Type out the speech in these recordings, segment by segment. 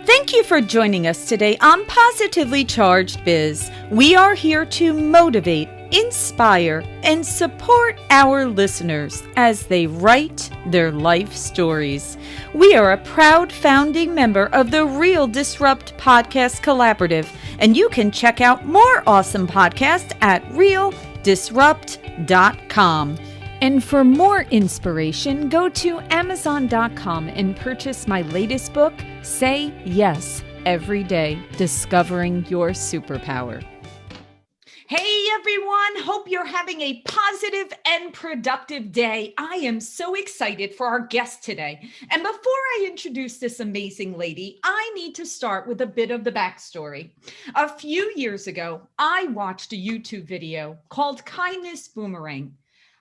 Thank you for joining us today on Positively Charged Biz. We are here to motivate, inspire, and support our listeners as they write their life stories. We are a proud founding member of the Real Disrupt Podcast Collaborative, and you can check out more awesome podcasts at realdisrupt.com. And for more inspiration, go to Amazon.com and purchase my latest book, Say Yes Every Day, Discovering Your Superpower. Hey everyone, hope you're having a positive and productive day. I am so excited for our guest today. And before I introduce this amazing lady, I need to start with a bit of the backstory. A few years ago, I watched a YouTube video called Kindness Boomerang.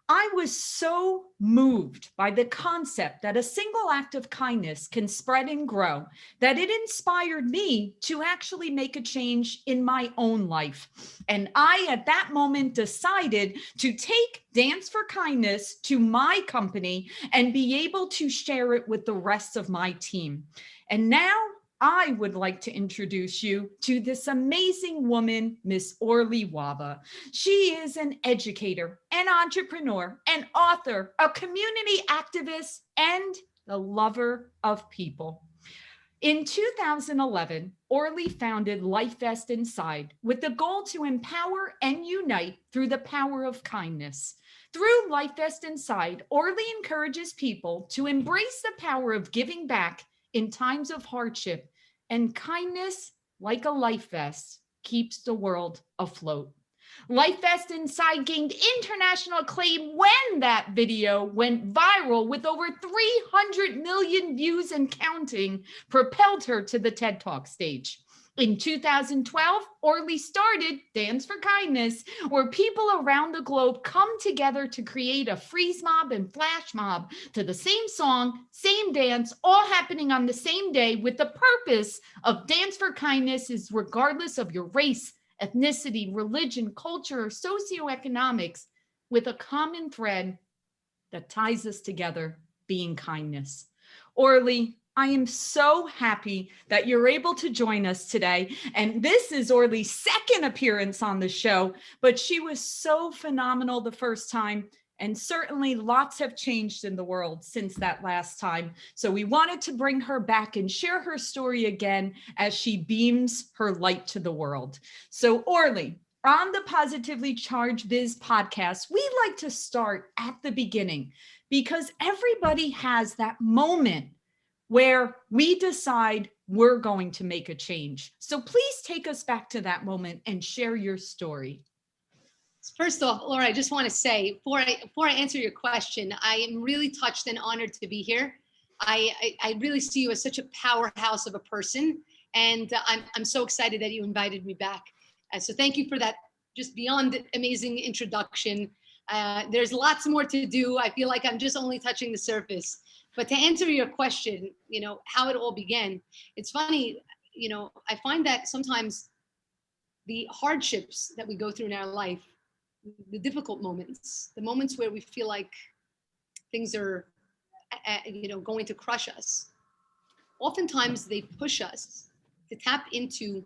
I was so moved by the concept that a single act of kindness can spread and grow that it inspired me to actually make a change in my own life. And I, at that moment, decided to take Dance for Kindness to my company and be able to share it with the rest of my team. And now I would like to introduce you to this amazing woman, Miss Orly Wahba. She is an educator, an entrepreneur, an author, a community activist, and the lover of people. In 2011, Orly founded Life Vest Inside with the goal to empower and unite through the power of kindness. Through Life Vest Inside, Orly encourages people to embrace the power of giving back in times of hardship, and kindness, like a life vest, keeps the world afloat. Life Vest Inside gained international acclaim when that video went viral with over 300 million views and counting, propelled her to the TED Talk stage. In 2012, Orly started Dance for Kindness, where people around the globe come together to create a freeze mob and flash mob to the same song, same dance, all happening on the same day, with the purpose of Dance for Kindness is regardless of your race, ethnicity, religion, culture, or socioeconomics, with a common thread that ties us together, being kindness. Orly, I am so happy that you're able to join us today. And this is Orly's second appearance on the show, but she was so phenomenal the first time. And certainly lots have changed in the world since that last time. So we wanted to bring her back and share her story again as she beams her light to the world. So Orly, on the Positively Charged Biz podcast, we like to start at the beginning because everybody has that moment where we decide we're going to make a change. So please take us back to that moment and share your story. First off, Laura, I just want to say, before I answer your question, I am really touched and honored to be here. I really see you as such a powerhouse of a person, and I'm so excited that you invited me back. So thank you for that just beyond amazing introduction. There's lots more to do. I feel like I'm just only touching the surface. But to answer your question, how it all began, it's funny, I find that sometimes the hardships that we go through in our life, the difficult moments, the moments where we feel like things are, going to crush us, oftentimes they push us to tap into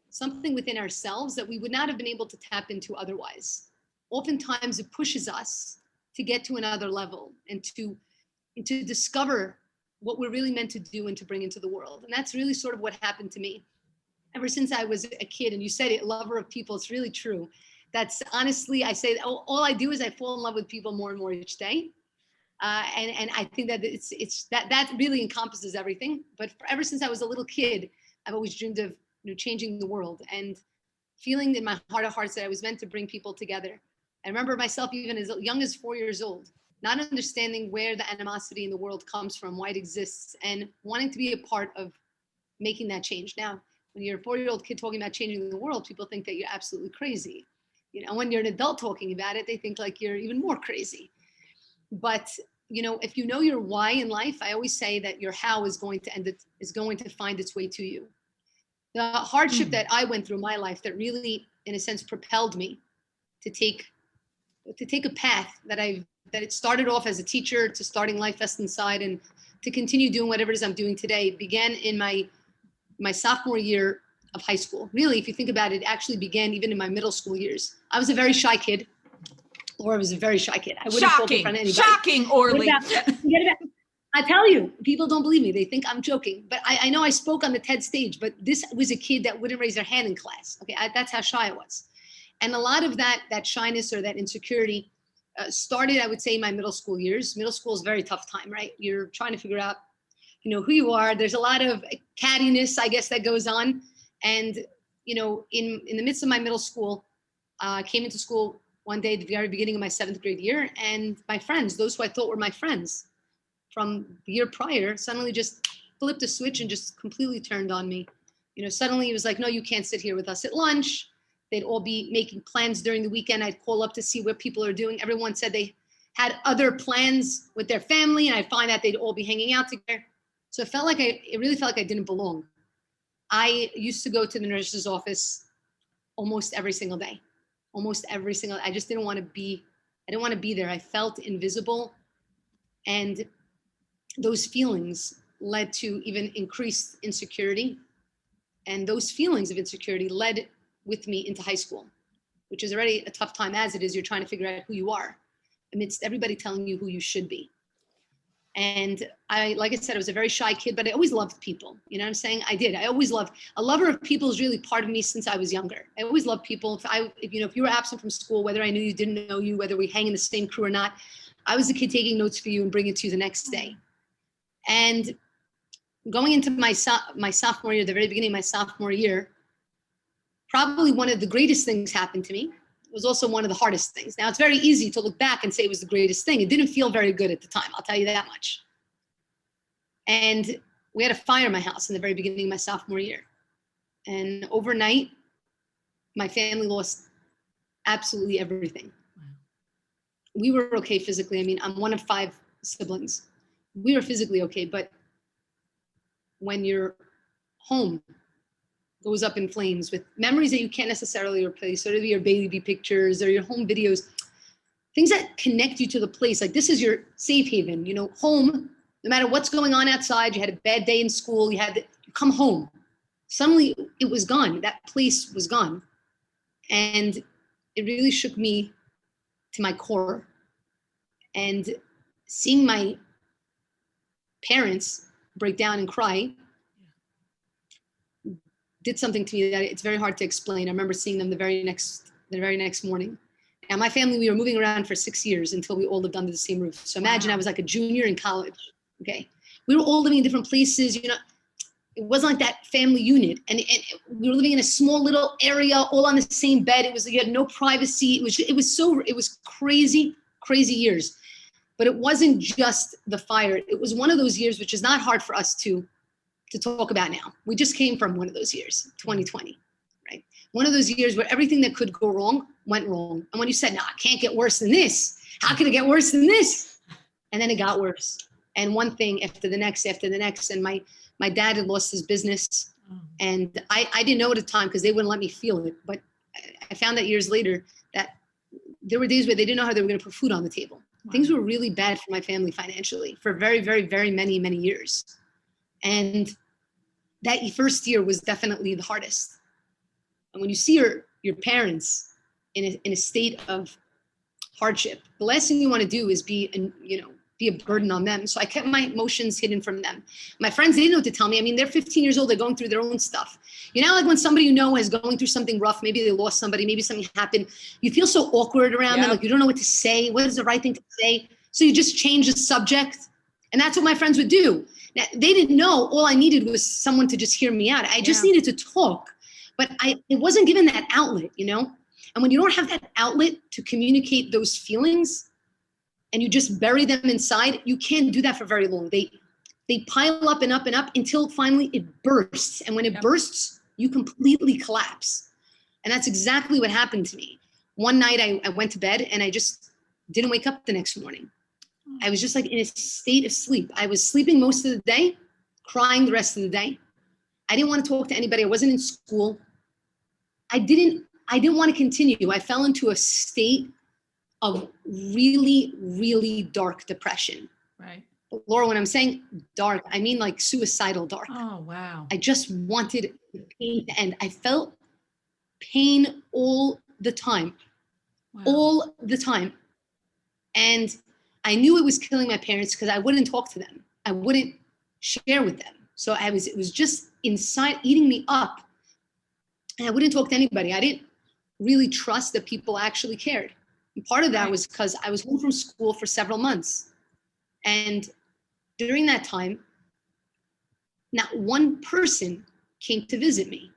something within ourselves that we would not have been able to tap into otherwise. Oftentimes it pushes us to get to another level and to discover what we're really meant to do and to bring into the world. And that's really sort of what happened to me. Ever since I was a kid, and you said it, lover of people, it's really true. That's honestly, I say, all I do is I fall in love with people more and more each day. And I think that that really encompasses everything. But ever since I was a little kid, I've always dreamed of changing the world and feeling in my heart of hearts that I was meant to bring people together. I remember myself even as young as 4 years old, not understanding where the animosity in the world comes from, why it exists, and wanting to be a part of making that change. Now, when you're a 4-year-old kid talking about changing the world, people think that you're absolutely crazy. When you're an adult talking about it, they think like you're even more crazy. But, if you know your why in life, I always say that your how is going to find its way to you. The hardship that I went through in my life that really, in a sense, propelled me to take a path that it started off as a teacher to starting Life Vest Inside and to continue doing whatever it is I'm doing today began in my my sophomore year of high school. Really, if you think about it, actually began even in my middle school years. I was a very shy kid. Laura was a very shy kid. I wouldn't talk in front of anybody. Shocking, Orly. I tell you, people don't believe me. They think I'm joking. But I know I spoke on the TED stage, but this was a kid that wouldn't raise their hand in class. Okay, that's how shy I was. And a lot of that shyness or that insecurity started, I would say, in my middle school years. Middle school is a very tough time, right? You're trying to figure out, who you are. There's a lot of cattiness, I guess, that goes on. And, in the midst of my middle school, I came into school one day at the very beginning of my 7th grade year, and my friends, those who I thought were my friends from the year prior, suddenly just flipped a switch and just completely turned on me. Suddenly it was like, no, you can't sit here with us at lunch. They'd all be making plans during the weekend. I'd call up to see what people are doing. Everyone said they had other plans with their family, and I'd find that they'd all be hanging out together. So it really felt like I didn't belong. I used to go to the nurse's office almost every single day. I just didn't want to be there. I felt invisible. And those feelings led to even increased insecurity. And those feelings of insecurity led with me into high school, which is already a tough time as it is. You're trying to figure out who you are amidst everybody telling you who you should be. And like I said, I was a very shy kid, but I always loved people. You know what I'm saying? I did. A lover of people is really part of me since I was younger. I always loved people. If you were absent from school, whether I knew you, didn't know you, whether we hang in the same crew or not, I was the kid taking notes for you and bringing it to you the next day. And going into my sophomore year, the very beginning of my sophomore year, probably one of the greatest things happened to me. It was also one of the hardest things. Now, it's very easy to look back and say it was the greatest thing. It didn't feel very good at the time, I'll tell you that much. And we had a fire in my house in the very beginning of my sophomore year. And overnight, my family lost absolutely everything. Wow. We were okay physically. I mean, I'm one of 5 siblings. We were physically okay, but when your home goes up in flames with memories that you can't necessarily replace, sort of your baby pictures or your home videos, things that connect you to the place. Like, this is your safe haven, home, no matter what's going on outside. You had a bad day in school, you come home. Suddenly it was gone. That place was gone. And it really shook me to my core. And seeing my parents break down and cry did something to me that it's very hard to explain. I remember seeing them the very next morning. And my family, we were moving around for 6 years until we all lived under the same roof. So imagine, wow. I was like a junior in college. Okay. We were all living in different places. It wasn't like that family unit. And we were living in a small little area, all on the same bed. You had no privacy. It was crazy years. But it wasn't just the fire. It was one of those years, which is not hard for us to talk about now. We just came from one of those years, 2020, right? One of those years where everything that could go wrong went wrong. And when you said, no, it can't get worse than this. How can it get worse than this? And then it got worse. And one thing after the next. And my dad had lost his business. And I didn't know at the time because they wouldn't let me feel it. But I found out years later that there were days where they didn't know how they were going to put food on the table. Wow. Things were really bad for my family financially for very, very, very many, many years. And that first year was definitely the hardest. And when you see your parents in a state of hardship, the last thing you want to do is be a burden on them. So I kept my emotions hidden from them. My friends, they didn't know what to tell me. I mean, they're 15 years old. They're going through their own stuff. Like when somebody is going through something rough, maybe they lost somebody, maybe something happened. You feel so awkward around them. Like you don't know what to say. What is the right thing to say? So you just change the subject. And that's what my friends would do. Now, they didn't know all I needed was someone to just hear me out. I just needed to talk, but it wasn't given that outlet, And when you don't have that outlet to communicate those feelings and you just bury them inside, you can't do that for very long. They pile up and up and up until finally it bursts. And when it bursts, you completely collapse. And that's exactly what happened to me. One night I went to bed and I just didn't wake up the next morning. I was just like in a state of sleep. I was sleeping most of the day, crying the rest of the day. I didn't want to talk to anybody. I wasn't in school. I didn't want to continue. I fell into a state of really, really dark depression. Right. But Laura, when I'm saying dark, I mean like suicidal dark. Oh, wow. I just wanted the pain to end. I felt pain all the time, Wow. all the time. And I knew it was killing my parents because I wouldn't talk to them. I wouldn't share with them. So it was just inside eating me up. And I wouldn't talk to anybody. I didn't really trust that people actually cared. And part of that was because I was home from school for several months. And during that time, not one person came to visit me.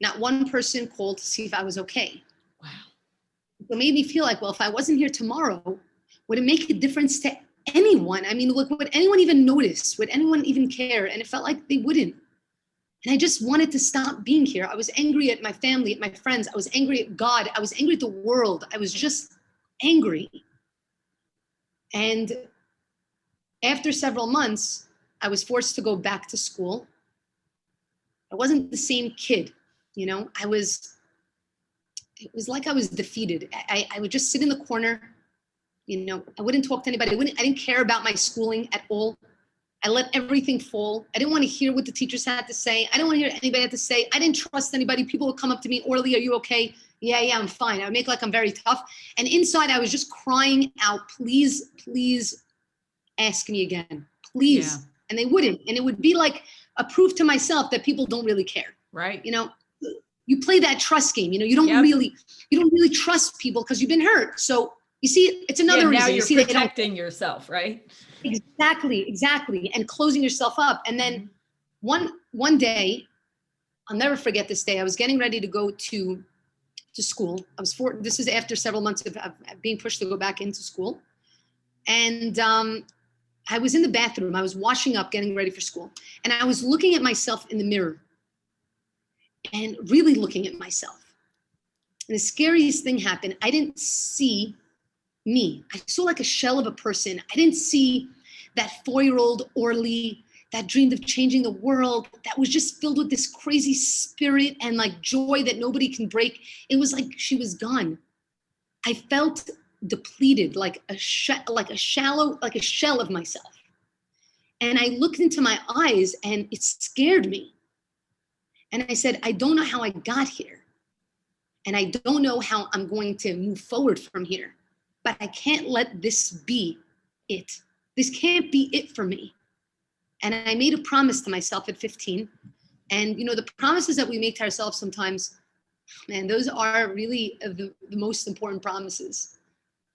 Not one person called to see if I was okay. Wow. It made me feel like, well, if I wasn't here tomorrow, would it make a difference to anyone? I mean, look, would anyone even notice? Would anyone even care? And it felt like they wouldn't. And I just wanted to stop being here. I was angry at my family, at my friends. I was angry at God. I was angry at the world. I was just angry. And after several months, I was forced to go back to school. I wasn't the same kid, you know. It was like I was defeated. I would just sit in the corner, you know. I wouldn't talk to anybody. I didn't care about my schooling at all. I let everything fall. I didn't want to hear what the teachers had to say. I didn't want to hear anybody had to say. I didn't trust anybody. People would come up to me, Orly, are you okay? Yeah, I'm fine. I would make like I'm very tough. And inside I was just crying out, please, please ask me again, please. Yeah. And they wouldn't. And it would be like a proof to myself that people don't really care. Right. You know, you play that trust game, you know, you don't really trust people because you've been hurt. So you see, it's another reason. Now you're you see protecting yourself, right? Exactly. And closing yourself up. And then one day, I'll never forget this day. I was getting ready to go to school. This is after several months of being pushed to go back into school. And I was in the bathroom. I was washing up, getting ready for school. And I was looking at myself in the mirror and really looking at myself. And the scariest thing happened. I didn't see me. I saw like a shell of a person. I didn't see that 4-year-old Orly that dreamed of changing the world, that was just filled with this crazy spirit and like joy that nobody can break. It was like she was gone. I felt depleted, like a shell of myself. And I looked into my eyes and it scared me. And I said, I don't know how I got here. And I don't know how I'm going to move forward from here. But I can't let this be it. This can't be it for me. And I made a promise to myself at 15. And, you know, the promises that we make to ourselves sometimes, man, those are really the most important promises.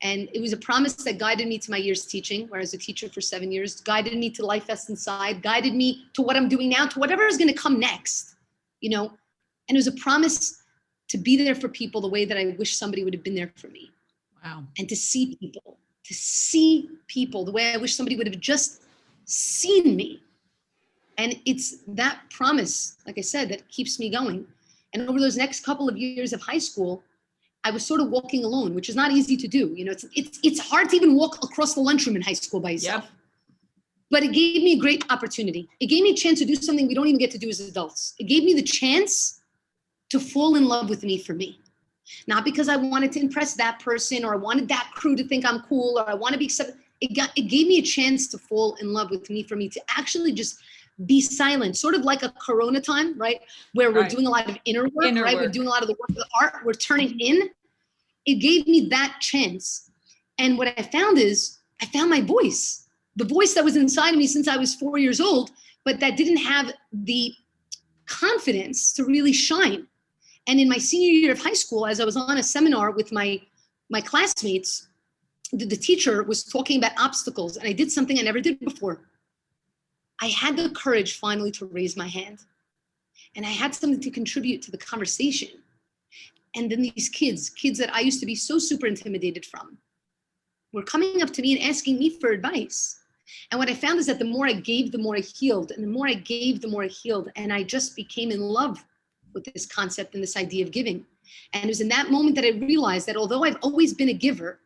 And it was a promise that guided me to my years teaching, where I was a teacher for 7 years, guided me to Life Fest Inside, guided me to what I'm doing now, to whatever is going to come next, you know. And it was a promise to be there for people the way that I wish somebody would have been there for me. Wow. And to see people the way I wish somebody would have just seen me. And it's that promise, like I said, that keeps me going. And over those next couple of years of high school, I was sort of walking alone, which is not easy to do. You know, it's hard to even walk across the lunchroom in high school by yourself. Yep. But it gave me a great opportunity. It gave me a chance to do something we don't even get to do as adults. It gave me the chance to fall in love with me for me. Not because I wanted to impress that person or I wanted that crew to think I'm cool or I want to be accepted. It gave me a chance to fall in love with me for me, to actually just be silent, sort of like a Corona time, right? Where we're doing a lot of inner work, right? We're doing a lot of the work of the art. We're turning in. It gave me that chance. And what I found is I found my voice, the voice that was inside of me since I was 4 years old, but that didn't have the confidence to really shine. And in my senior year of high school, as I was on a seminar with my classmates, the teacher was talking about obstacles, and I did something I never did before. I had the courage finally to raise my hand, and I had something to contribute to the conversation. And then these kids that I used to be so super intimidated from, were coming up to me and asking me for advice. And what I found is that the more I gave, the more I healed, and the more I gave, the more I healed. And I just became in love with this concept and this idea of giving. And it was in that moment that I realized that although I've always been a giver,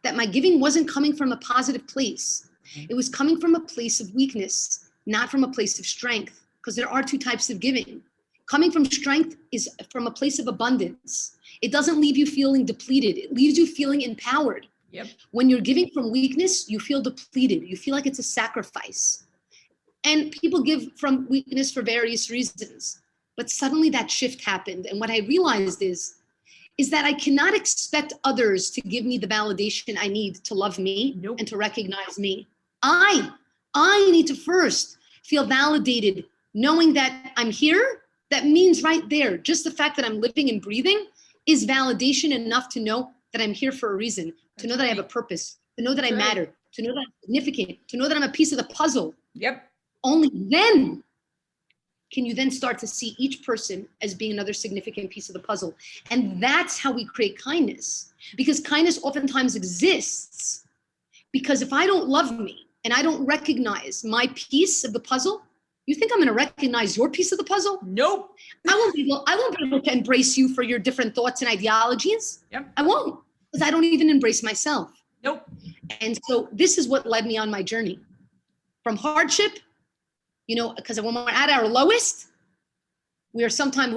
that my giving wasn't coming from a positive place. It was coming from a place of weakness, not from a place of strength, because there are two types of giving. Coming from strength is from a place of abundance. It doesn't leave you feeling depleted. It leaves you feeling empowered. Yep. When you're giving from weakness, you feel depleted. You feel like it's a sacrifice. And people give from weakness for various reasons. But suddenly that shift happened. And what I realized is that I cannot expect others to give me the validation I need to love me and to recognize me. I need to first feel validated, knowing that I'm here. That means right there, just the fact that I'm living and breathing is validation enough to know that I'm here for a reason, to know that I have a purpose, to know that I matter, to know that I'm significant, to know that I'm a piece of the puzzle. Yep. Only then can you then start to see each person as being another significant piece of the puzzle. And that's how we create kindness. Because kindness oftentimes exists because if I don't love me and I don't recognize my piece of the puzzle, you think I'm going to recognize your piece of the puzzle? Nope. I won't be able to embrace you for your different thoughts and ideologies. Yep. I won't, because I don't even embrace myself. Nope. And so this is what led me on my journey. From hardship, because when we're at our lowest, we're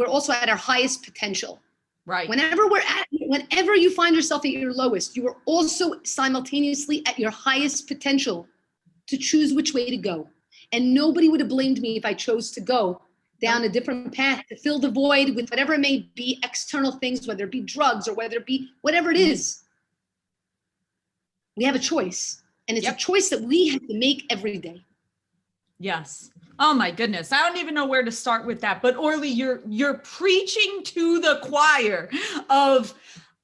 also at our highest potential. Right. Whenever you find yourself at your lowest, you are also simultaneously at your highest potential to choose which way to go. And nobody would have blamed me if I chose to go down a different path to fill the void with whatever it may be, external things, whether it be drugs or whether it be whatever it is. We have a choice. And it's a choice that we have to make every day. Yes. Oh my goodness. I don't even know where to start with that. But Orly, you're preaching to the choir of,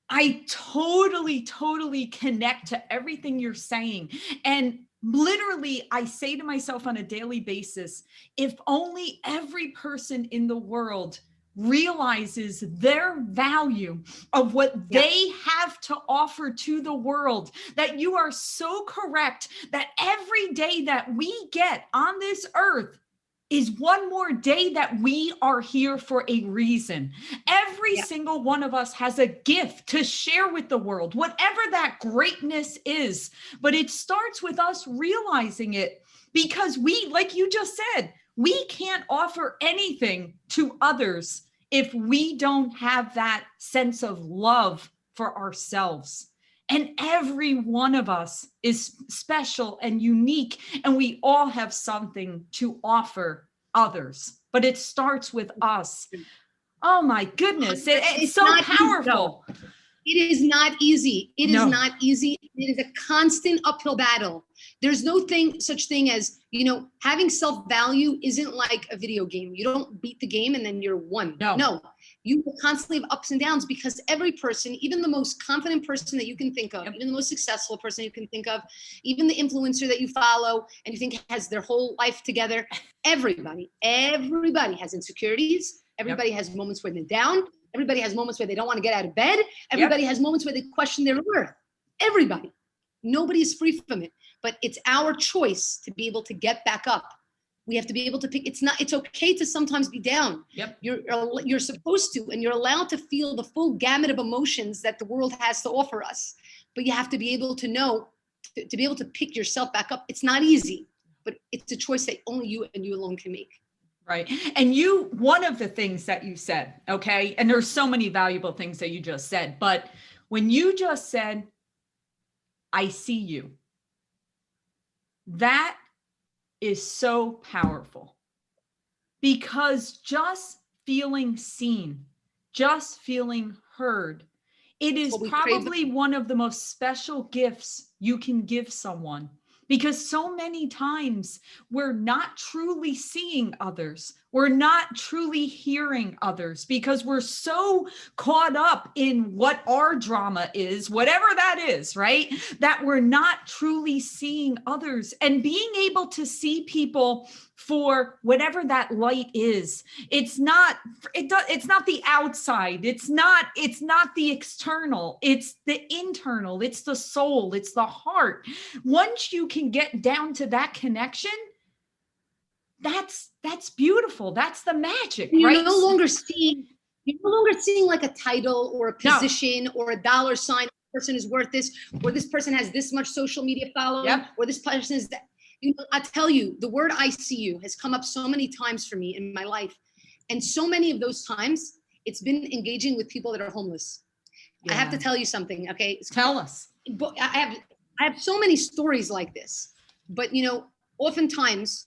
I totally connect to everything you're saying. And literally, I say to myself on a daily basis, if only every person in the world realizes their value of what they have to offer to the world, that you are so correct that every day that we get on this earth is one more day that we are here for a reason. Every single one of us has a gift to share with the world, whatever that greatness is. But it starts with us realizing it, because we, like you just said, we can't offer anything to others if we don't have that sense of love for ourselves. And every one of us is special and unique, and we all have something to offer others, but it starts with us. Oh my goodness. It's so powerful. It is not easy. It is not easy. It is a constant uphill battle. There's no such thing as, having self-value isn't like a video game. You don't beat the game and then you're won. No. You will constantly have ups and downs, because every person, even the most confident person that you can think of, even the most successful person you can think of, even the influencer that you follow and you think has their whole life together, everybody has insecurities. Everybody has moments where they're down. Everybody has moments where they don't want to get out of bed. Everybody has moments where they question their worth. Everybody. Nobody is free from it. But it's our choice to be able to get back up. We have to be able to pick. It's okay to sometimes be down. You're supposed to, and you're allowed to feel the full gamut of emotions that the world has to offer us. But you have to be able to know, to be able to pick yourself back up. It's not easy, but it's a choice that only you and you alone can make. Right. And one of the things that you said, okay, and there's so many valuable things that you just said, but when you just said, I see you, that is so powerful, because just feeling seen, just feeling heard, it is probably one of the most special gifts you can give someone. Because so many times we're not truly seeing others. We're not truly hearing others, because we're so caught up in what our drama is, whatever that is, right? That we're not truly seeing others, and being able to see people for whatever that light is. It's not the outside. It's not the external. It's the internal. It's the soul. It's the heart. Once you can get down to that connection, that's beautiful. That's the magic, right? You're no longer seeing like a title or a position or a dollar sign. This person is worth this, or this person has this much social media following, or this person is that. I tell you, the word "I see you" has come up so many times for me in my life. And so many of those times, it's been engaging with people that are homeless. I have to tell you something, okay? Tell us. but I have so many stories like this, but oftentimes,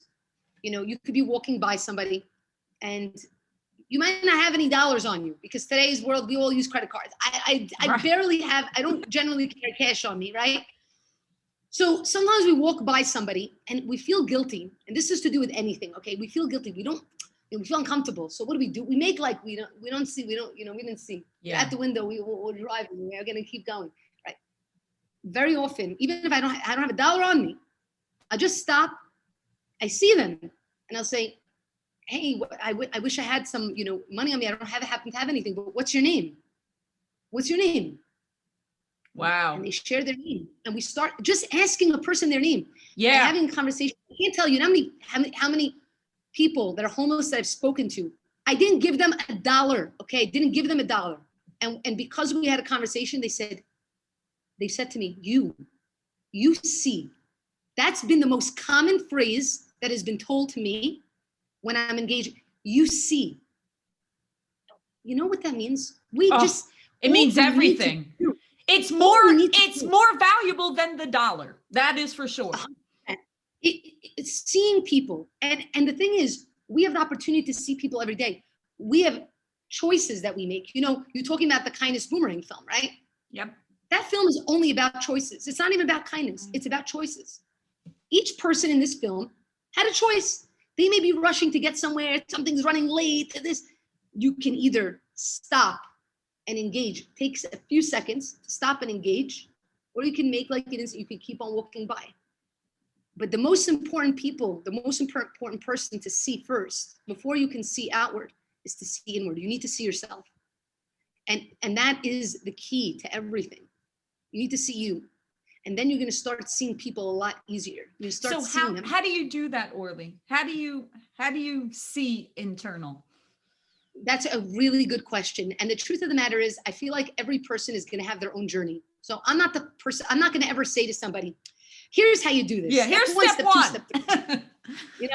you could be walking by somebody and you might not have any dollars on you, because today's world, we all use credit cards. I barely have, I don't generally carry cash on me, right? So sometimes we walk by somebody and we feel guilty, and this is to do with anything. Okay, we feel guilty. We feel uncomfortable. So what do? We make like we didn't see. Yeah. At the window, we're driving. We're gonna keep going, right? Very often, even if I don't have a dollar on me, I just stop. I see them, and I'll say, "Hey, I wish I had some, money on me. I don't happen to have anything. But what's your name? What's your name?" Wow. And they share their name, and we start just asking a person their name. Yeah. Having a conversation. I can't tell you how many people that are homeless that I've spoken to. I didn't give them a dollar. Okay, didn't give them a dollar, and because we had a conversation, they said to me, "You see." That's been the most common phrase that has been told to me when I'm engaged. You see. You know what that means? It means everything. It's more valuable than the dollar. That is for sure. It's seeing people. And the thing is, we have the opportunity to see people every day. We have choices that we make. You're talking about the Kindness Boomerang film, right? Yep. That film is only about choices. It's not even about kindness. It's about choices. Each person in this film had a choice. They may be rushing to get somewhere. Something's running late. You can either stop and engage. It takes a few seconds to stop and engage, or you can make like it is. You can keep on walking by. But the most important person to see first, before you can see outward, is to see inward. You need to see yourself. And that is the key to everything. You need to see you. And then you're going to start seeing people a lot easier. You start seeing them. How do you do that, Orly? How do you see internal? That's a really good question. And the truth of the matter is, I feel like every person is going to have their own journey. So I'm not the person. I'm not going to ever say to somebody, "Here's how you do this." Yeah, here's step one. 2, step 3.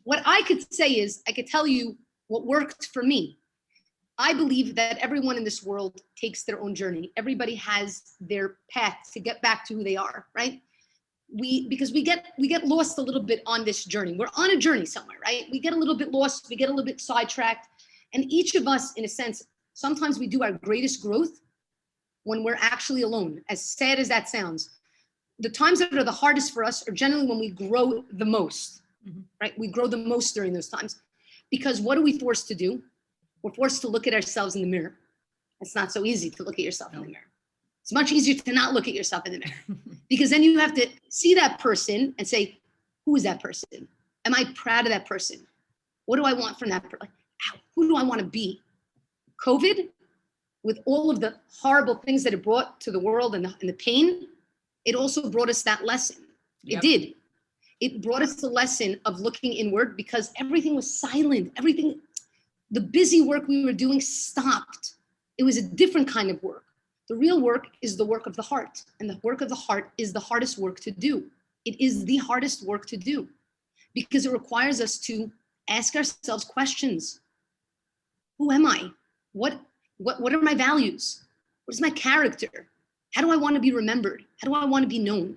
What I could say is, I could tell you what worked for me. I believe that everyone in this world takes their own journey. Everybody has their path to get back to who they are, right? Because we get lost a little bit on this journey. We're on a journey somewhere, right? We get a little bit lost. We get a little bit sidetracked. And each of us, in a sense, sometimes we do our greatest growth when we're actually alone, as sad as that sounds. The times that are the hardest for us are generally when we grow the most, right? We grow the most during those times. Because what are we forced to do? We're forced to look at ourselves in the mirror. It's not so easy to look at yourself in the mirror. It's much easier to not look at yourself in the mirror, because then you have to see that person and say, who is that person? Am I proud of that person? What do I want from that person? Who do I want to be? COVID, with all of the horrible things that it brought to the world and the pain, it also brought us that lesson. Yep. It did. It brought us the lesson of looking inward, because everything was silent. The busy work we were doing stopped. It was a different kind of work. The real work is the work of the heart. And the work of the heart is the hardest work to do. It is the hardest work to do, because it requires us to ask ourselves questions. Who am I? What are my values? What is my character? How do I want to be remembered? How do I want to be known?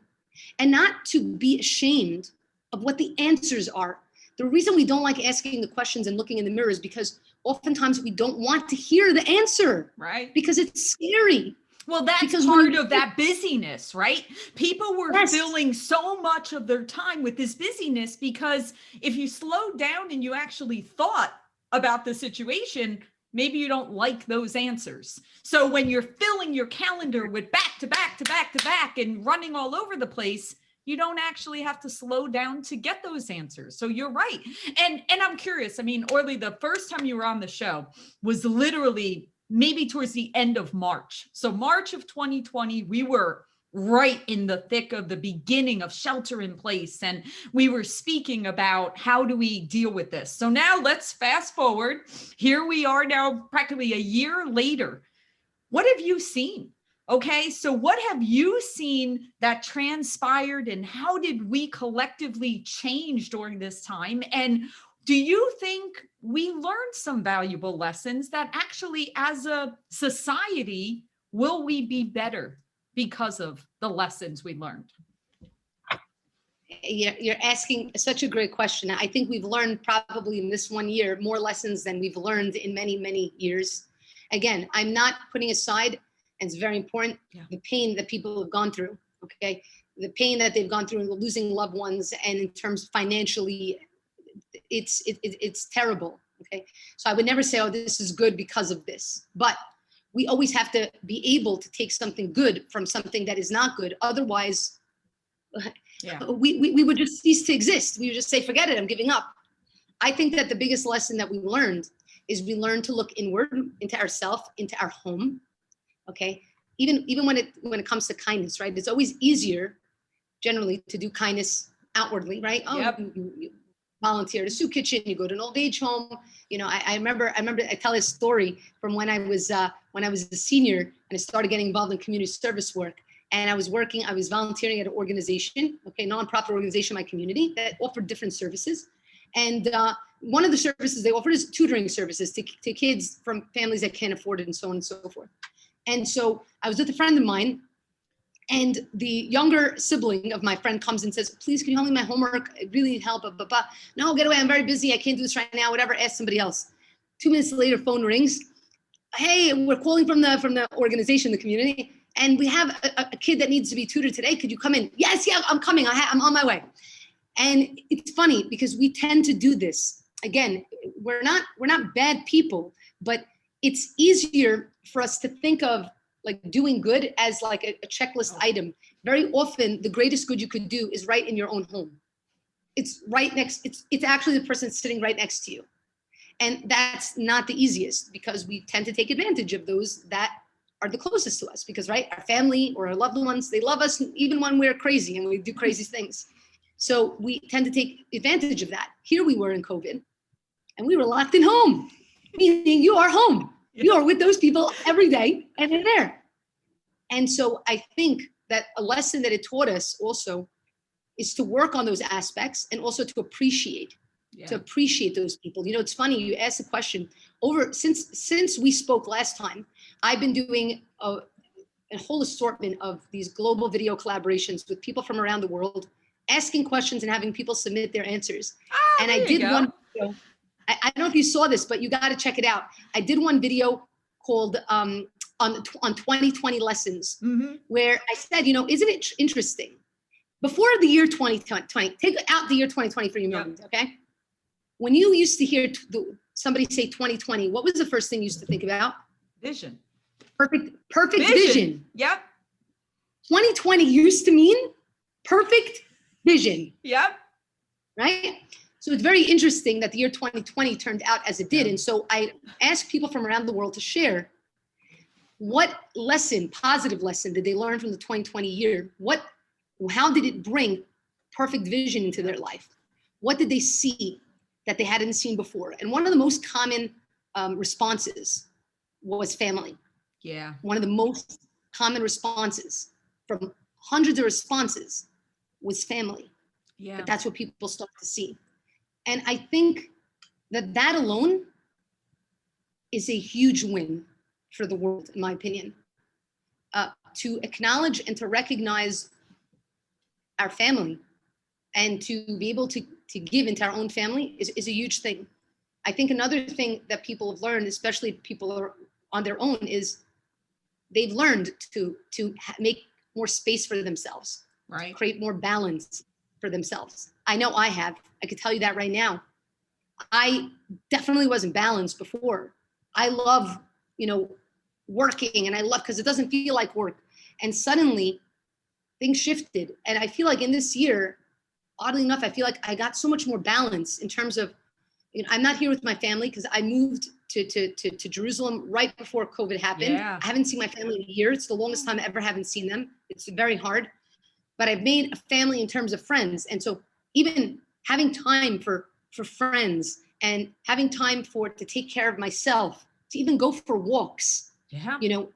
And not to be ashamed of what the answers are. The reason we don't like asking the questions and looking in the mirror is because oftentimes we don't want to hear the answer. Right. Because it's scary. Well, that's part of that busyness, right? People were filling so much of their time with this busyness, because if you slowed down and you actually thought about the situation, maybe you don't like those answers. So when you're filling your calendar with back to back to back to back and running all over the place, you don't actually have to slow down to get those answers. So you're right. And I'm curious, I mean, Orly, the first time you were on the show was literally maybe towards the end of March. So March of 2020, we were right in the thick of the beginning of shelter in place. And we were speaking about how do we deal with this. So now let's fast forward. Here we are now, practically a year later. What have you seen? Okay, so what have you seen that transpired, and how did we collectively change during this time? And do you think we learned some valuable lessons that actually, as a society, will we be better because of the lessons we learned? You're asking such a great question. I think we've learned probably in this 1 year more lessons than we've learned in many, many years. Again, I'm not putting aside, and it's very important, the pain that people have gone through, okay? The pain that they've gone through in losing loved ones, and in terms financially, it's terrible, okay? So I would never say, oh, this is good because of this. But we always have to be able to take something good from something that is not good. Otherwise, we would just cease to exist. We would just say, forget it, I'm giving up. I think that the biggest lesson that we learned is we learned to look inward into ourselves, into our home, okay? Even when it comes to kindness, right? It's always easier generally to do kindness outwardly, right? Oh, you volunteer at a soup kitchen, you go to an old age home. You know, I remember I tell this story from when I was a senior and I started getting involved in community service work. And I was volunteering at an organization, okay, nonprofit organization in my community that offered different services. And one of the services they offered is tutoring services to kids from families that can't afford it, and so on and so forth. And so I was with a friend of mine, and the younger sibling of my friend comes and says, please, can you help me with my homework? I really need help, blah, blah, blah. No, get away, I'm very busy, I can't do this right now, whatever, ask somebody else. 2 minutes later, phone rings. Hey, we're calling from the organization, the community, and we have a kid that needs to be tutored today. Could you come in? Yes, yeah, I'm coming, I'm on my way. And it's funny because we tend to do this. Again, we're not bad people, but it's easier for us to think of like doing good as like a checklist item. Very often, the greatest good you could do is right in your own home. It's right next, it's actually the person sitting right next to you. And that's not the easiest because we tend to take advantage of those that are the closest to us because, right, our family or our loved ones, they love us even when we're crazy and we do crazy things. So we tend to take advantage of that. Here we were in COVID and we were locked in home, meaning you are home. You are with those people every day and they're there. And so I think that a lesson that it taught us also is to work on those aspects and also to appreciate those people. You know, it's funny, you asked the question since we spoke last time, I've been doing a whole assortment of these global video collaborations with people from around the world, asking questions and having people submit their answers. And I did one video. I don't know if you saw this, but you got to check it out. I did one video called on 2020 lessons, where I said, you know, isn't it interesting? Before the year 2020, take out the year 2020 for your moment, okay? When you used to hear somebody say 2020, what was the first thing you used to think about? Vision. Perfect vision. Yep. 2020 used to mean perfect vision. Yep. Right? So it's very interesting that the year 2020 turned out as it did. And so I asked people from around the world to share what positive lesson did they learn from the 2020 year? How did it bring perfect vision into their life? What did they see that they hadn't seen before? And one of the most common responses was family. Yeah. One of the most common responses from hundreds of responses was family. Yeah. But that's what people start to see. And I think that alone is a huge win for the world, in my opinion. To acknowledge and to recognize our family and to be able to give into our own family is a huge thing. I think another thing that people have learned, especially people are on their own, is they've learned to make more space for themselves, right? Create more balance for themselves. I know I have. I could tell you that right now. I definitely wasn't balanced before. I love, working, and I love because it doesn't feel like work. And suddenly things shifted. And I feel like in this year, oddly enough, I feel like I got so much more balance in terms of, I'm not here with my family because I moved to Jerusalem right before COVID happened. Yeah. I haven't seen my family in a year. It's the longest time I ever haven't seen them. It's very hard. But I've made a family in terms of friends. And so even having time for friends and having time to take care of myself, to even go for walks, to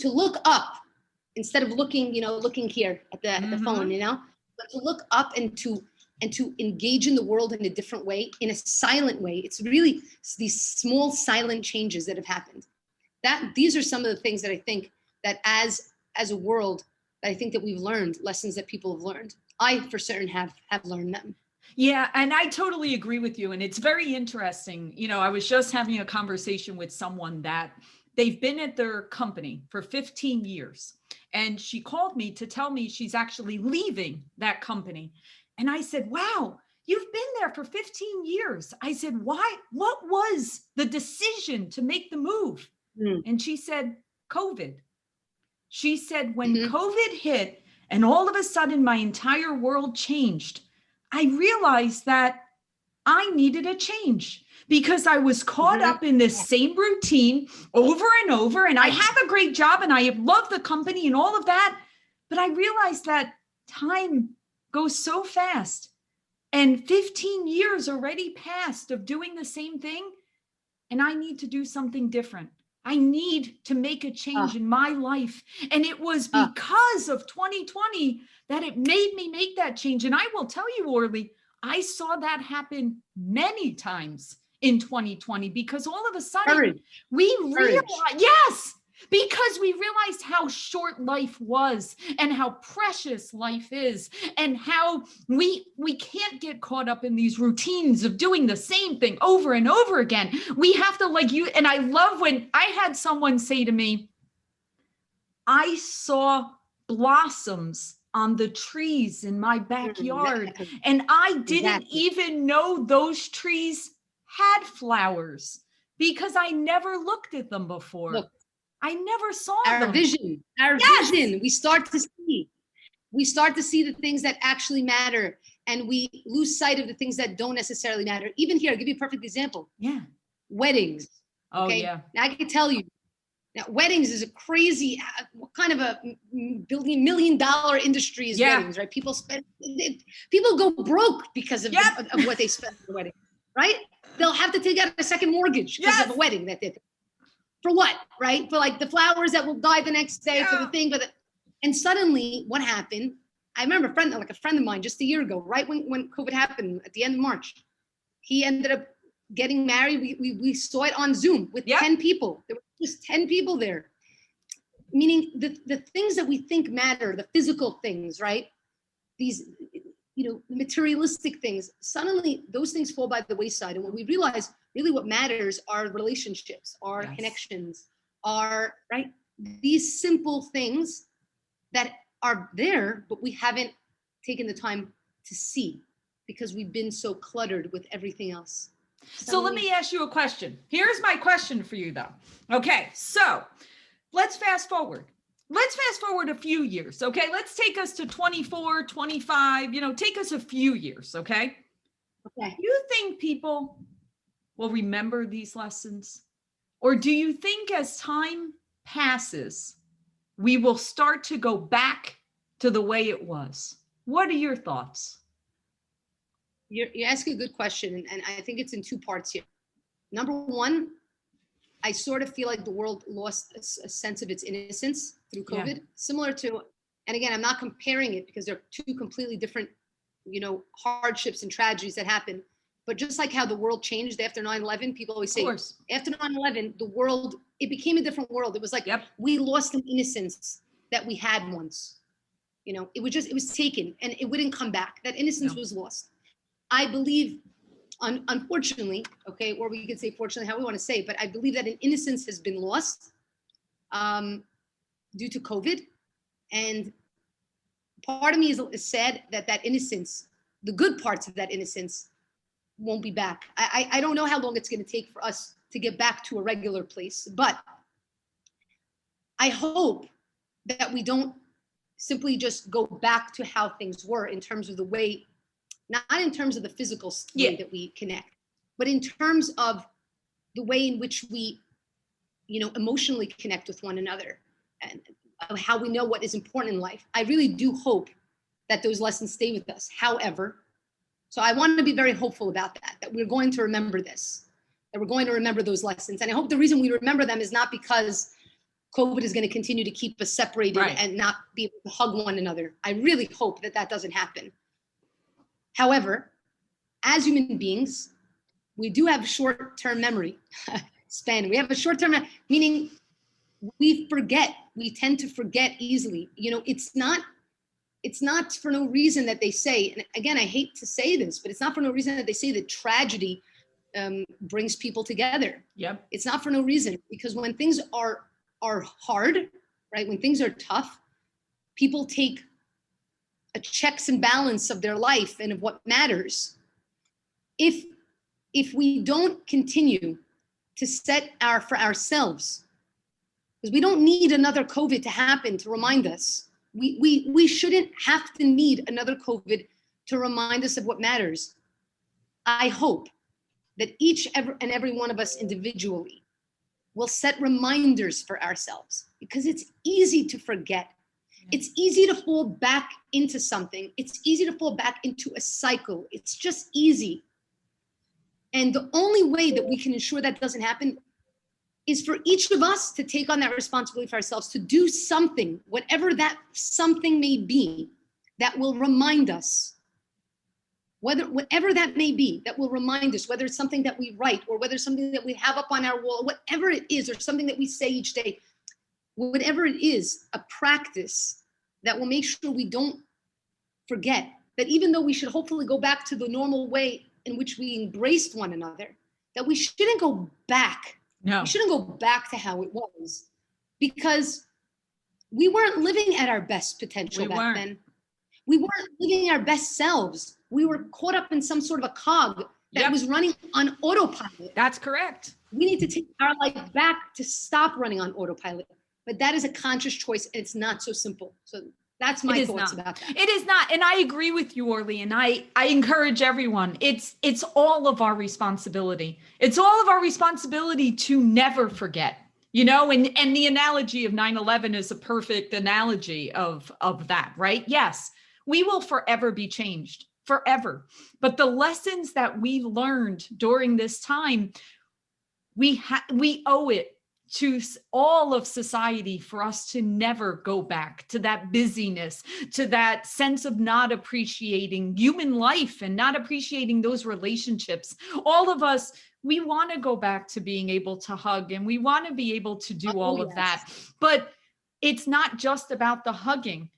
look up instead of looking here at the phone, but to look up and to engage in the world in a different way, in a silent way. It's really these small silent changes that have happened. These are some of the things that I think that as as a world that I think that we've learned, lessons that people have learned. I, for certain, have learned them. Yeah, and I totally agree with you. And it's very interesting. You know, I was just having a conversation with someone that they've been at their company for 15 years. And she called me to tell me she's actually leaving that company. And I said, wow, you've been there for 15 years. I said, why? What was the decision to make the move? And she said, COVID. She said, when COVID hit and all of a sudden my entire world changed, I realized that I needed a change because I was caught up in this same routine over and over. And I have a great job and I have loved the company and all of that. But I realized that time goes so fast and 15 years already passed of doing the same thing. And I need to do something different. I need to make a change in my life. And it was because of 2020 that it made me make that change. And I will tell you, Orly, I saw that happen many times in 2020 because all of a sudden we realized, yes, because we realized how short life was and how precious life is and how we can't get caught up in these routines of doing the same thing over and over again. We have to, like you, and I love when I had someone say to me, I saw blossoms on the trees in my backyard and I didn't even know those trees had flowers because I never looked at them before. Look, I never saw our vision. We start to see the things that actually matter, and we lose sight of the things that don't necessarily matter. Even here, I'll give you a perfect example. Weddings. Oh, yeah. Now I can tell you, now weddings is a crazy, what kind of a million-dollar industry is weddings, right? People go broke because of what they spend on the wedding, right? They'll have to take out a second mortgage because of a wedding that they. For what, right? For like the flowers that will die the next day, for the thing, and suddenly what happened? I remember a friend of mine just a year ago, right when COVID happened at the end of March, he ended up getting married. We saw it on Zoom with 10 people. There were just 10 people there. Meaning the things that we think matter, the physical things, right? These, materialistic things, suddenly those things fall by the wayside. And when we realize really what matters are relationships, are connections, are these simple things that are there, but we haven't taken the time to see because we've been so cluttered with everything else. So let me ask you a question. Here's my question for you though. Okay, so let's fast forward. Let's fast forward a few years, okay? Let's take us to 24, 25, take us a few years, okay? Okay. Do you think people will remember these lessons? Or do you think as time passes, we will start to go back to the way it was? What are your thoughts? You're asking a good question, and I think it's in two parts here. Number one, I sort of feel like the world lost a sense of its innocence through COVID, similar to, and again, I'm not comparing it because they're two completely different, hardships and tragedies that happen. But just like how the world changed after 9/11, people always say, after 9/11, the world, it became a different world. It was like, we lost an innocence that we had once. It was taken and it wouldn't come back. That innocence was lost. I believe, unfortunately, okay, or we could say fortunately, how we want to say, but I believe that an innocence has been lost due to COVID. And part of me is sad that innocence, the good parts of that innocence, won't be back. I don't know how long it's going to take for us to get back to a regular place, but I hope that we don't simply just go back to how things were in terms of the way, not in terms of the physical way that we connect, but in terms of the way in which we, emotionally connect with one another and how we know what is important in life. I really do hope that those lessons stay with us. However, so I want to be very hopeful about that we're going to remember this, that we're going to remember those lessons. And I hope the reason we remember them is not because COVID is going to continue to keep us separated and not be able to hug one another. I really hope that doesn't happen. However, as human beings, we do have short-term memory span. We have a short-term, meaning we forget we tend to forget easily. It's not for no reason that they say, and again, I hate to say this, but it's not for no reason that they say that tragedy brings people together. Yep. It's not for no reason, because when things are hard, right? When things are tough, people take a checks and balance of their life and of what matters. If we don't continue to set for ourselves, because we don't need another COVID to happen to remind us. We shouldn't have to need another COVID to remind us of what matters. I hope that each and every one of us individually will set reminders for ourselves, because it's easy to forget. It's easy to fall back into something. It's easy to fall back into a cycle. It's just easy. And the only way that we can ensure that doesn't happen is for each of us to take on that responsibility for ourselves, to do something, whatever that something may be, that will remind us, whatever that may be, that will remind us, whether it's something that we write or whether it's something that we have up on our wall, whatever it is, or something that we say each day, whatever it is, a practice that will make sure we don't forget that, even though we should hopefully go back to the normal way in which we embraced one another, that we shouldn't go back. No. We shouldn't go back to how it was, because we weren't living at our best potential back then. We weren't living our best selves. We were caught up in some sort of a cog that was running on autopilot. That's correct. We need to take our life back to stop running on autopilot. But that is a conscious choice, and it's not so simple. So that's my thoughts about that. It is not. And I agree with you, Orly. And I encourage everyone. It's all of our responsibility. It's all of our responsibility to never forget, and the analogy of 9/11 is a perfect analogy of that, right? Yes, we will forever be changed, forever. But the lessons that we learned during this time, we owe it to all of society for us to never go back to that busyness, to that sense of not appreciating human life and not appreciating those relationships. All of us, we want to go back to being able to hug, and we want to be able to do all of that. But it's not just about the hugging.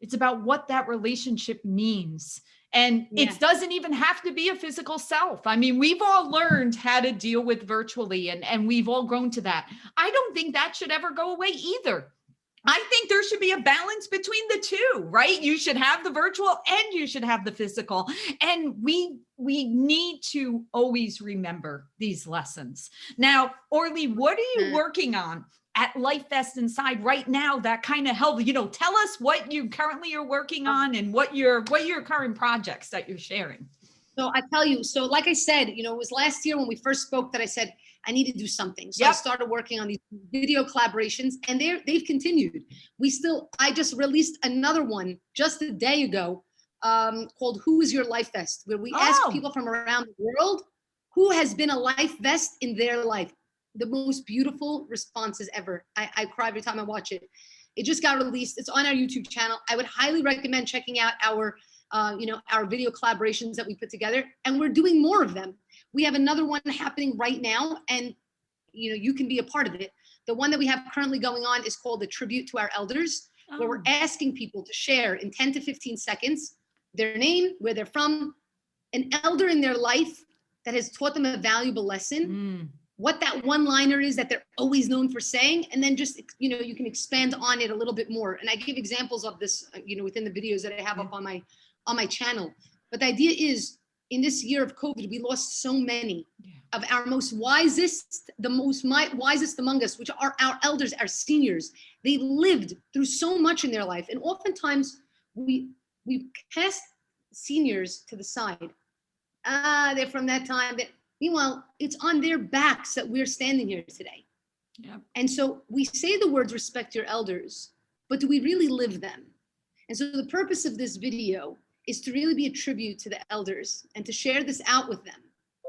It's about what that relationship means. And it doesn't even have to be a physical self. I mean, we've all learned how to deal with virtually, and we've all grown to that. I don't think that should ever go away either. I think there should be a balance between the two, right? You should have the virtual and you should have the physical. And we need to always remember these lessons. Now, Orly, what are you working on at Life Vest Inside right now that kind of help? Tell us what you currently are working on and what your current projects that you're sharing. So I tell you, like I said, it was last year when we first spoke that I said, I need to do something. So I started working on these video collaborations, and they've continued. I just released another one just a day ago called Who is Your Life Vest, where we ask people from around the world who has been a life vest in their life. The most beautiful responses ever. I cry every time I watch it. It just got released. It's on our YouTube channel. I would highly recommend checking out our video collaborations that we put together, and we're doing more of them. We have another one happening right now, and you can be a part of it. The one that we have currently going on is called the Tribute to Our Elders, where we're asking people to share in 10 to 15 seconds their name, where they're from, an elder in their life that has taught them a valuable lesson, what that one-liner is that they're always known for saying, and then just, you can expand on it a little bit more. And I give examples of this, within the videos that I have up on my channel. But the idea is, in this year of COVID, we lost so many of our most wisest, wisest among us, which are our elders, our seniors. They lived through so much in their life. And oftentimes we cast seniors to the side. They're from that time. Meanwhile, it's on their backs that we're standing here today. Yeah. And so we say the words, respect your elders, but do we really live them? And so the purpose of this video is to really be a tribute to the elders and to share this out with them,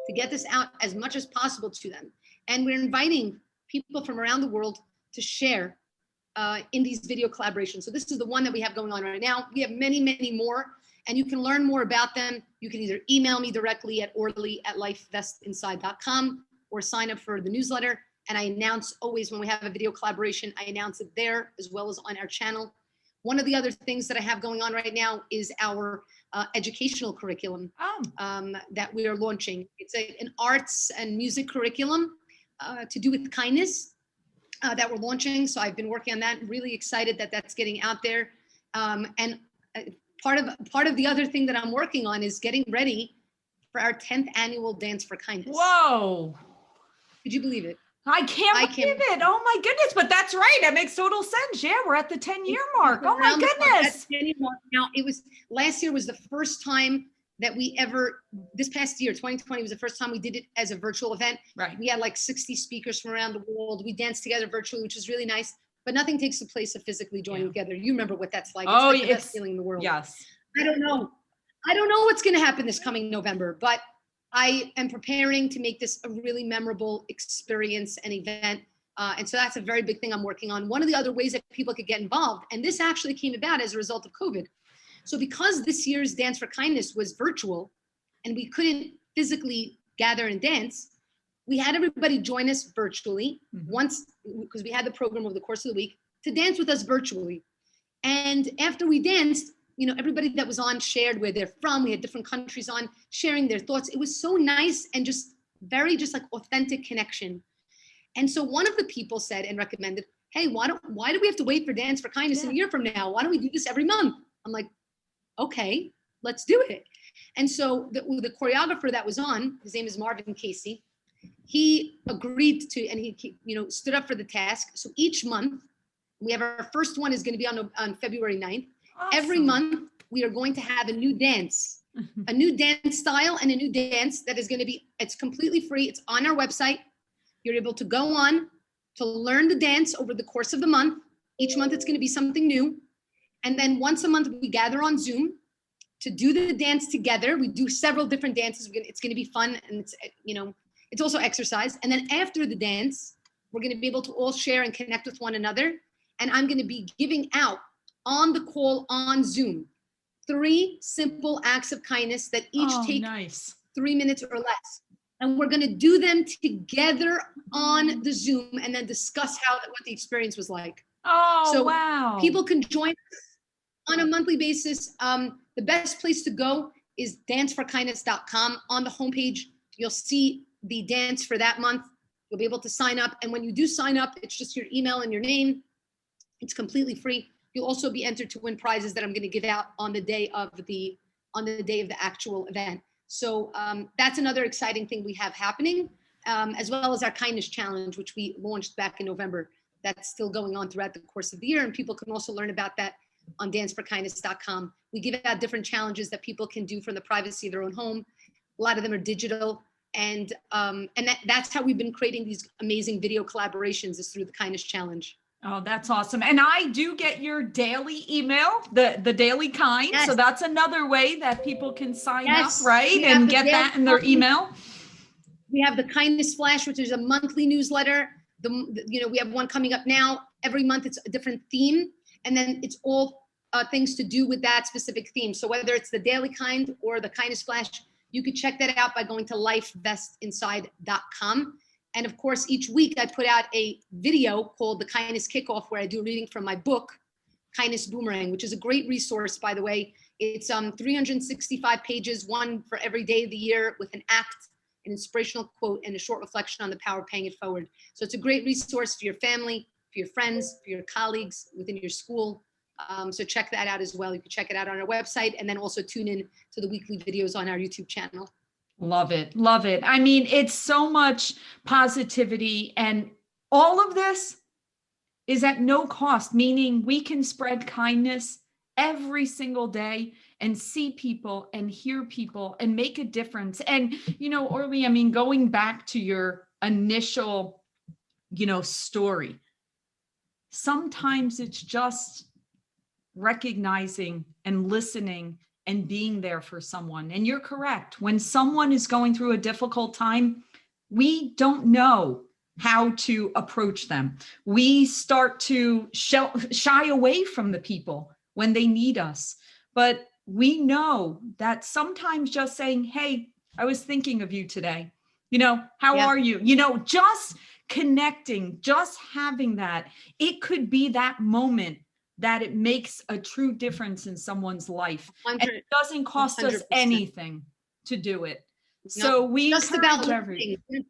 to get this out as much as possible to them. And we're inviting people from around the world to share in these video collaborations. So this is the one that we have going on right now. We have many, many more, and you can learn more about them. You can either email me directly at orly@lifevestinside.com or sign up for the newsletter And I announce always when we have a video collaboration, I announce it there as well as on our channel. One of the other things that I have going on right now is our educational curriculum that we are launching. It's an arts and music curriculum to do with kindness that we're launching. So I've been working on that. Really excited that that's getting out there. And part of the other thing that I'm working on is getting ready for our 10th annual Dance for Kindness. Whoa. Could you believe it? I can't believe it. Oh my goodness. But that's right. That makes total sense. Yeah, we're at the 10-year mark. Oh my goodness. Now, last year was the first time that this past year, 2020 was the first time we did it as a virtual event. Right. We had like 60 speakers from around the world. We danced together virtually, which was really nice, but nothing takes the place of physically joining together. You remember what that's like. It's like the best feeling in the world. Yes. I don't know what's going to happen this coming November, but I am preparing to make this a really memorable experience and event. And so that's a very big thing I'm working on. One of the other ways that people could get involved, and this actually came about as a result of COVID. So because this year's Dance for Kindness was virtual and we couldn't physically gather and dance, we had everybody join us virtually once, because we had the program over the course of the week, to dance with us virtually. And after we danced, everybody that was on shared where they're from. We had different countries on sharing their thoughts. It was so nice and just like authentic connection. And so one of the people said and recommended, hey, why do we have to wait for Dance for Kindness a year from now? Why don't we do this every month? I'm like, okay, let's do it. And so the choreographer that was on, his name is Marvin Casey, he agreed to, and he stood up for the task. So each month, we have our first one is going to be on February 9th. Awesome. Every month, we are going to have a new dance, a new dance style and a new dance that is going to be, it's completely free. It's on our website. You're able to go on to learn the dance over the course of the month. Each month, it's going to be something new. And then once a month, we gather on Zoom to do the dance together. We do several different dances. It's going to be fun. And it's also exercise. And then after the dance, we're going to be able to all share and connect with one another. And I'm going to be giving out on the call on Zoom 3 simple acts of kindness that each take 3 minutes or less. And we're going to do them together on the Zoom and then discuss what the experience was like. Oh, so wow. People can join us on a monthly basis. The best place to go is danceforkindness.com. On the homepage, you'll see the dance for that month. You'll be able to sign up. And when you do sign up, it's just your email and your name. It's completely free. You'll also be entered to win prizes that I'm going to give out on the day of the actual event. So that's another exciting thing we have happening, as well as our Kindness Challenge, which we launched back in November. That's still going on throughout the course of the year. And people can also learn about that on danceforkindness.com. We give out different challenges that people can do from the privacy of their own home. A lot of them are digital. And that's how we've been creating these amazing video collaborations, is through the Kindness Challenge. Oh, that's awesome. And I do get your daily email, the Daily Kind. Yes. So that's another way that people can sign up, right? And get that in their email. We have the Kindness Flash, which is a monthly newsletter. We have one coming up now. Every month it's a different theme. And then it's all things to do with that specific theme. So whether it's the Daily Kind or the Kindness Flash, you could check that out by going to lifevestinside.com. And of course, each week I put out a video called the Kindness Kickoff, where I do a reading from my book, Kindness Boomerang, which is a great resource, by the way. It's 365 pages, one for every day of the year, with an act, an inspirational quote, and a short reflection on the power of paying it forward. So it's a great resource for your family, for your friends, for your colleagues within your school. So check that out as well. You can check it out on our website, and then also tune in to the weekly videos on our YouTube channel. Love it. Love it. I mean, it's so much positivity, and all of this is at no cost, meaning we can spread kindness every single day and see people and hear people and make a difference. And, Orly, I mean, going back to your initial, story, sometimes it's just recognizing and listening and being there for someone. And you're correct. When someone is going through a difficult time, we don't know how to approach them. We start to shy away from the people when they need us. But we know that sometimes just saying, hey, I was thinking of you today. How are you? Just connecting, just having that, it could be that moment that it makes a true difference in someone's life. And it doesn't cost 100%. Us anything to do it. So we just about everything.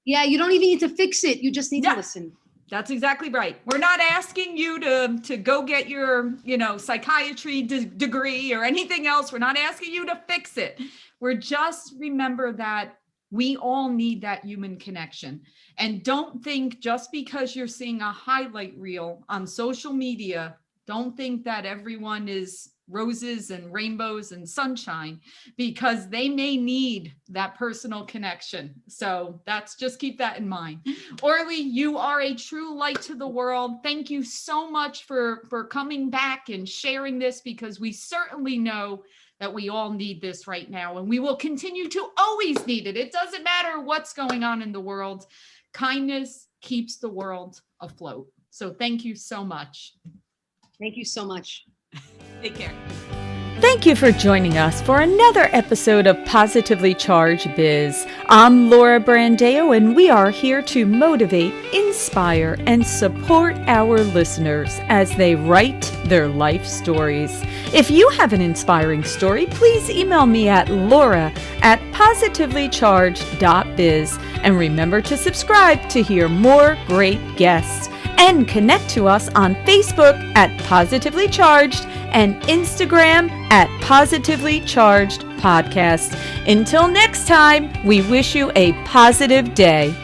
Yeah, you don't even need to fix it. You just need to listen. That's exactly right. We're not asking you to go get your, psychiatry degree or anything else. We're not asking you to fix it. We're just remember that we all need that human connection. And don't think just because you're seeing a highlight reel on social media, don't think that everyone is roses and rainbows and sunshine, because they may need that personal connection. So just keep that in mind. Orly, you are a true light to the world. Thank you so much for coming back and sharing this, because we certainly know that we all need this right now, and we will continue to always need it. It doesn't matter what's going on in the world. Kindness keeps the world afloat. So thank you so much. Thank you so much. Take care. Thank you for joining us for another episode of Positively Charged Biz. I'm Laura Brandeo, and we are here to motivate, inspire, and support our listeners as they write their life stories. If you have an inspiring story, please email me at laura@positivelycharged.biz. And remember to subscribe to hear more great guests. And connect to us on Facebook at Positively Charged and Instagram at Positively Charged Podcast. Until next time, we wish you a positive day.